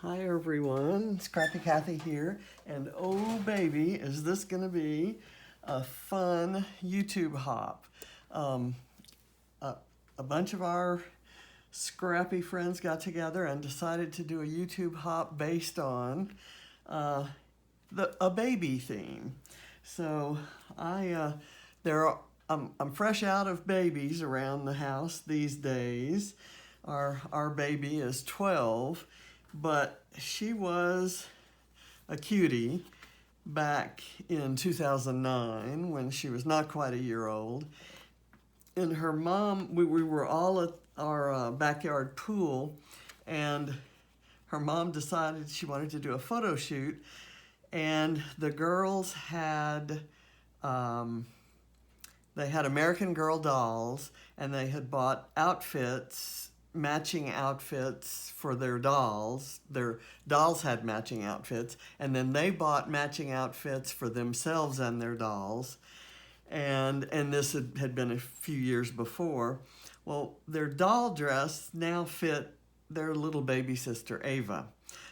Hi everyone, Scrappy Kathy here, and oh baby, is this gonna be a fun YouTube hop. Um, a, a bunch of our scrappy friends got together and decided to do a YouTube hop based on uh, a baby theme. So I there are, I'm fresh out of babies around the house these days. Our baby is 12, but she was a cutie back in 2009 when she was not quite a year old. And her mom, we were all at our backyard pool, and her mom decided she wanted to do a photo shoot, and the girls had um, they had American Girl dolls, and they had bought outfits, matching outfits for their dolls. Their dolls had matching outfits, and then they bought matching outfits for themselves and their dolls. And this had been a few years before. Well, their doll dress now fit their little baby sister, Ava.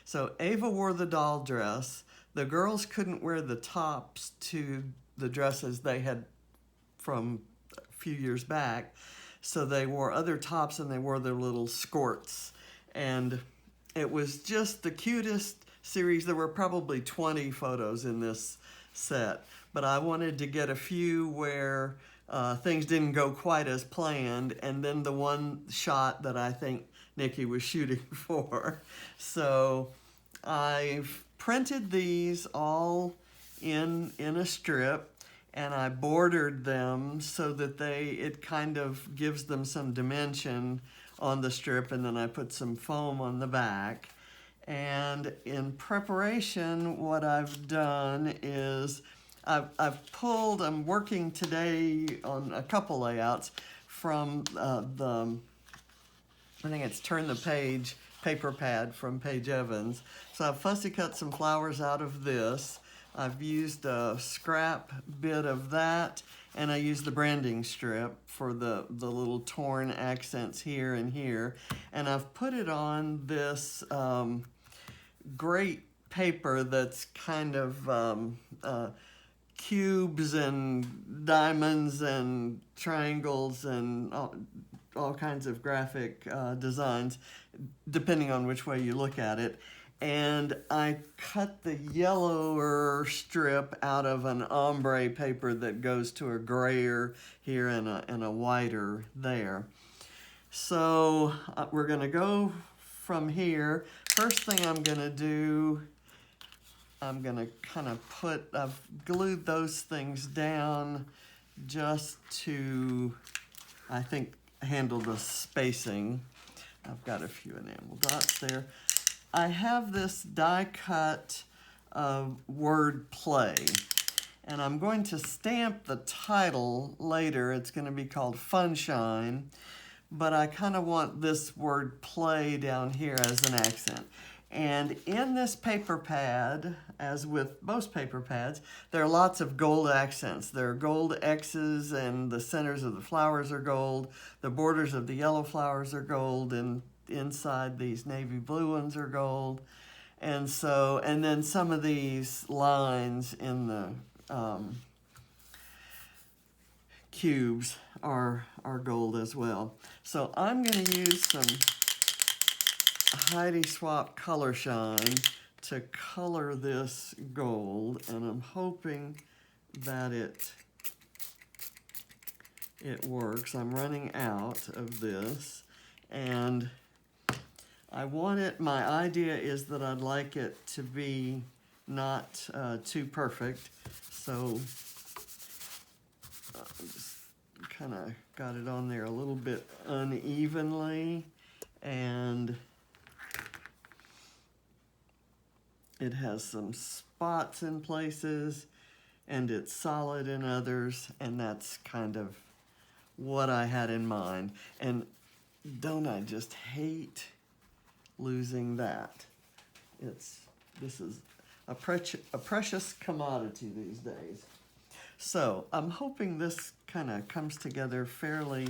So Ava wore the doll dress. The girls couldn't wear the tops to the dresses they had from a few years back. So they wore other tops and they wore their little skirts. And it was just the cutest series. There were probably 20 photos in this set, but I wanted to get a few where things didn't go quite as planned, and then the one shot that I think Nikki was shooting for. So I've printed these all in a strip, and I bordered them so that it kind of gives them some dimension on the strip, and then I put some foam on the back. And in preparation, what I've done is I'm working today on a couple layouts from I think it's Turn the Page paper pad from Paige Evans. So I've fussy cut some flowers out of this. I've used a scrap bit of that, and I used the branding strip for the little torn accents here and here. And I've put it on this great paper that's kind of cubes and diamonds and triangles and all kinds of graphic designs, depending on which way you look at it. And I cut the yellower strip out of an ombre paper that goes to a grayer here and a whiter there. So we're gonna go from here. First thing I'm gonna do, I'm gonna kind of I've glued those things down just to, I think, handle the spacing. I've got a few enamel dots there. I have this die cut word play, and I'm going to stamp the title later. It's going to be called FunShine, but I kind of want this word play down here as an accent. And in this paper pad, as with most paper pads, there are lots of gold accents. There are gold X's, and the centers of the flowers are gold. The borders of the yellow flowers are gold, and inside these navy blue ones are gold. And so, and then some of these lines in the cubes are gold as well. So I'm going to use some Heidi Swapp Color Shine to color this gold, and I'm hoping that it works. I'm running out of this, and I want it, my idea is that I'd like it to be not too perfect, so just kind of got it on there a little bit unevenly, and it has some spots in places, and it's solid in others, and that's kind of what I had in mind. And don't I just hate losing that? This is a precious commodity these days. So I'm hoping this kind of comes together fairly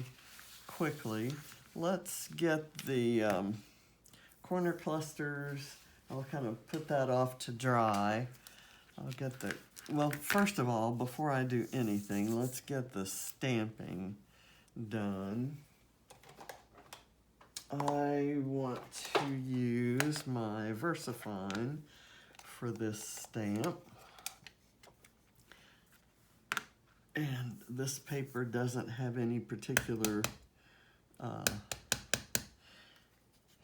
quickly. Let's get the corner clusters I'll kind of put that off to dry. I'll get the, well, first of all, before I do anything, let's get the stamping done. I want to use my VersaFine for this stamp. And this paper doesn't have any particular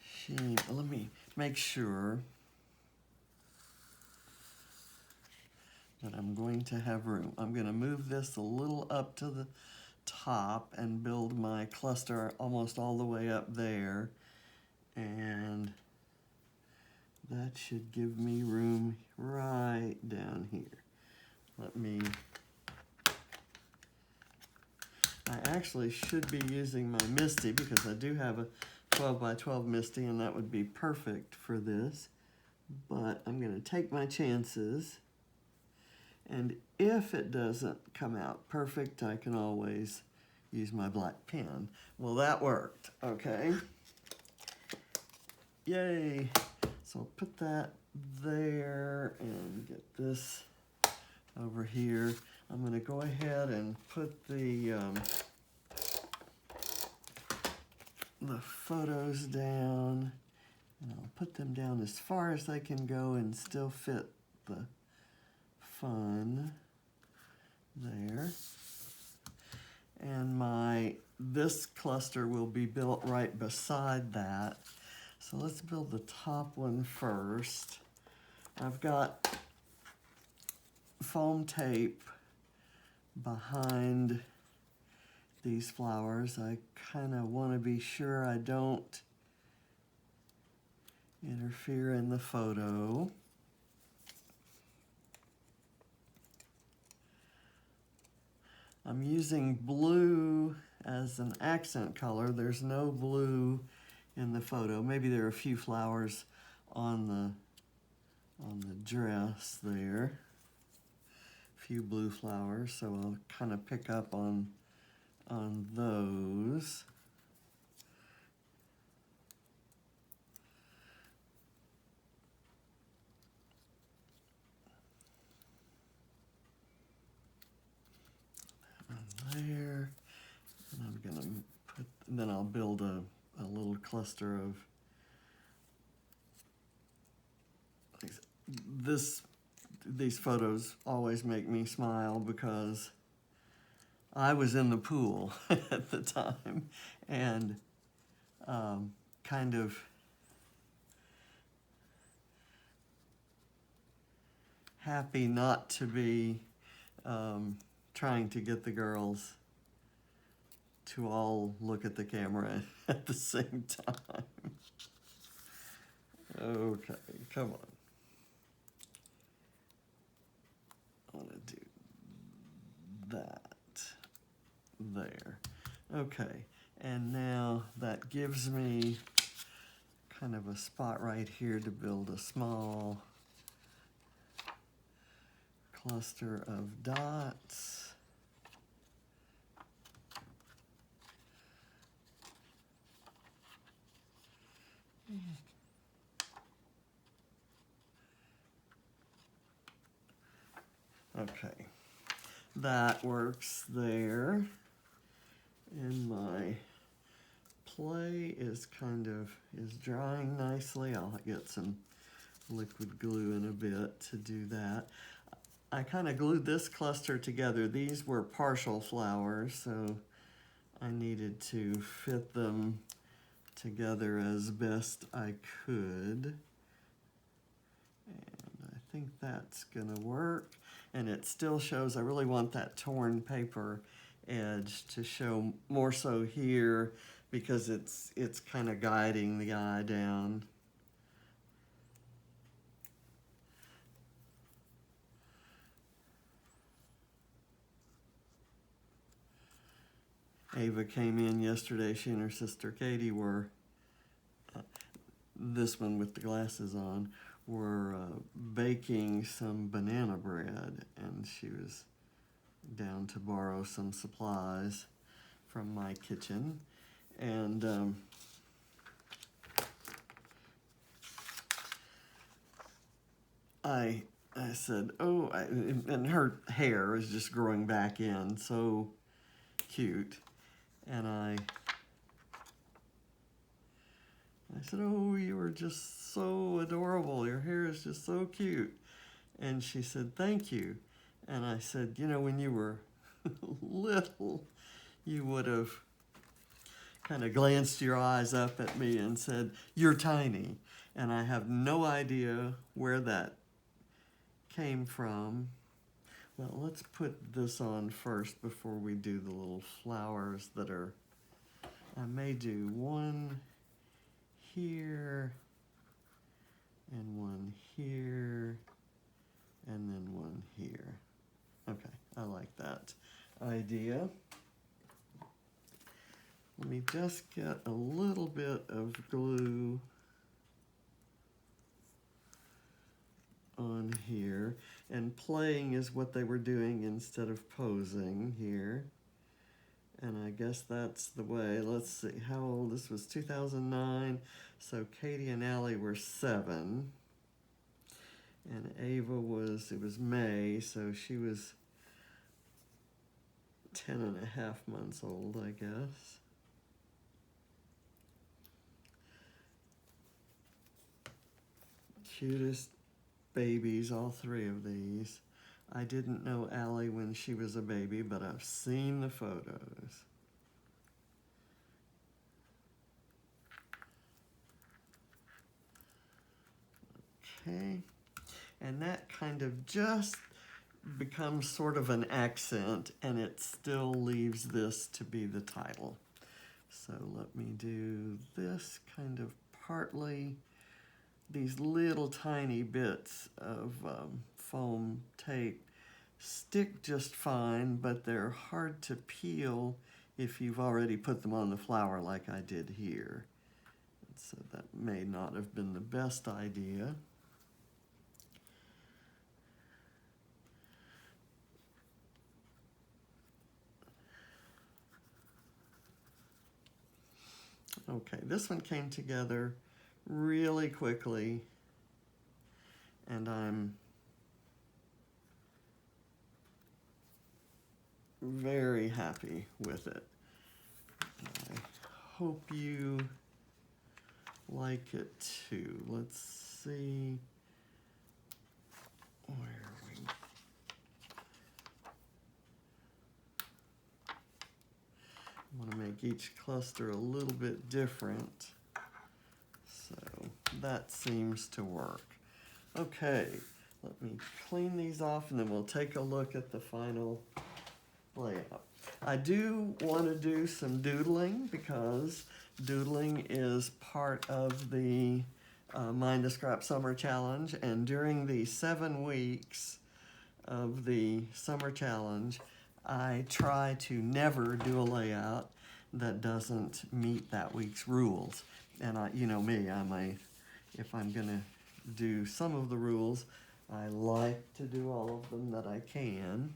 sheen. Let me make sure that I'm going to have room. I'm going to move this a little up to the top and build my cluster almost all the way up there. And that should give me room right down here. Let me, I actually should be using my Misty because I do have a 12 by 12 Misty and that would be perfect for this. But I'm going to take my chances. And if it doesn't come out perfect, I can always use my black pen. Well, that worked, okay? Yay! So I'll put that there and get this over here. I'm going to go ahead and put the photos down. And I'll put them down as far as they can go and still fit the fun there. And this cluster will be built right beside that. So let's build the top one first. I've got foam tape behind these flowers. I kind of want to be sure I don't interfere in the photo. I'm using blue as an accent color. There's no blue in the photo. Maybe there are a few flowers on the dress there. A few blue flowers, so I'll kind of pick up on those. There, and I'm gonna put, and then I'll build a little cluster of this. These photos always make me smile because I was in the pool at the time and kind of happy not to be trying to get the girls to all look at the camera at the same time. Okay, come on. I want to do that there. Okay, and now that gives me kind of a spot right here to build a small cluster of dots. Okay, that works there. And my play is drying nicely. I'll get some liquid glue in a bit to do that. I kind of glued this cluster together. These were partial flowers, so I needed to fit them together as best I could. And I think that's gonna work. And it still shows, I really want that torn paper edge to show more so here because it's kind of guiding the eye down. Ava came in yesterday. She and her sister Katie were, this one with the glasses on, were baking some banana bread, and she was down to borrow some supplies from my kitchen. And I said, oh, and her hair is just growing back in, so cute. And I said, oh, you are just so adorable. Your hair is just so cute. And she said, thank you. And I said, you know, when you were little, you would have kind of glanced your eyes up at me and said, you're tiny. And I have no idea where that came from. Well, let's put this on first before we do the little flowers that are, I may do one here and one here and then one here. Okay, I like that idea. Let me just get a little bit of glue on here, and playing is what they were doing instead of posing here. And I guess that's the way. Let's see, how old? This was 2009, so Katie and Allie were 7. And Ava was, it was May, so she was 10 and a half months old, I guess. Cutest babies, all 3 of these. I didn't know Allie when she was a baby, but I've seen the photos. Okay, and that kind of just becomes sort of an accent, and it still leaves this to be the title. So let me do this kind of partly. These little tiny bits of foam tape stick just fine, but they're hard to peel if you've already put them on the flower like I did here. So that may not have been the best idea. Okay, this one came together really quickly, and I'm very happy with it. I hope you like it too. Let's see where we. I want to make each cluster a little bit different. So that seems to work. Okay, let me clean these off and then we'll take a look at the final layout. I do want to do some doodling because doodling is part of the Mind the Scrap Summer Challenge, and during the 7 weeks of the Summer Challenge, I try to never do a layout that doesn't meet that week's rules. And you know me, if I'm gonna do some of the rules, I like to do all of them that I can.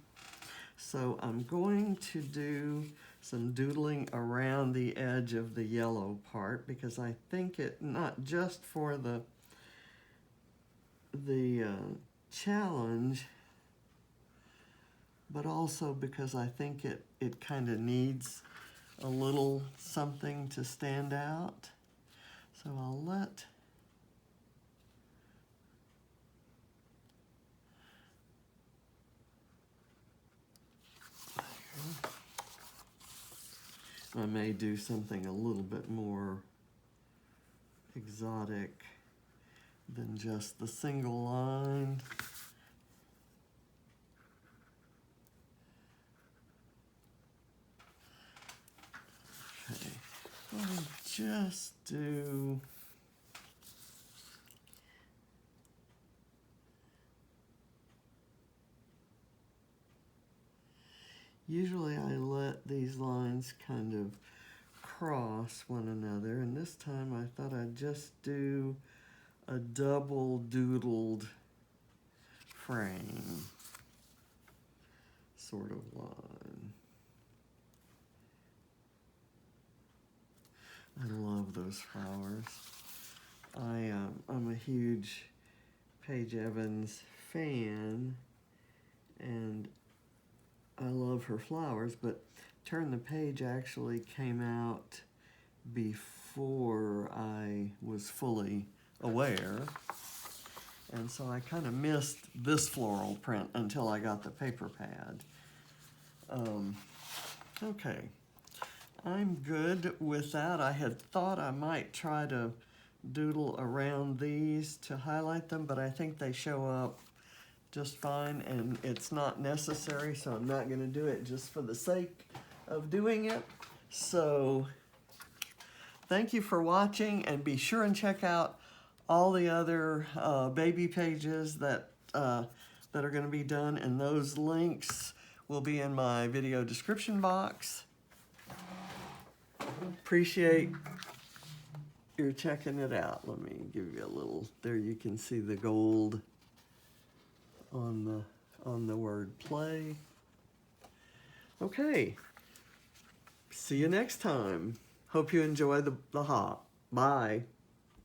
So I'm going to do some doodling around the edge of the yellow part because I think it, not just for the challenge, but also because I think it kind of needs a little something to stand out. So I'll let I may do something a little bit more exotic than just the single line. Okay, I'll just do usually I let these lines kind of cross one another, and this time I thought I'd just do a double doodled frame sort of line. I love those flowers. I'm a huge Paige Evans fan, and I love her flowers, but Turn the Page actually came out before I was fully aware. And so I kind of missed this floral print until I got the paper pad. Okay, I'm good with that. I had thought I might try to doodle around these to highlight them, but I think they show up just fine, and it's not necessary, so I'm not going to do it just for the sake of doing it. So thank you for watching, and be sure and check out all the other baby pages that are going to be done, and those links will be in my video description box. Appreciate your checking it out. Let me give you a little, there you can see the gold on the word play. Okay, see you next time. Hope you enjoy the hop. Bye.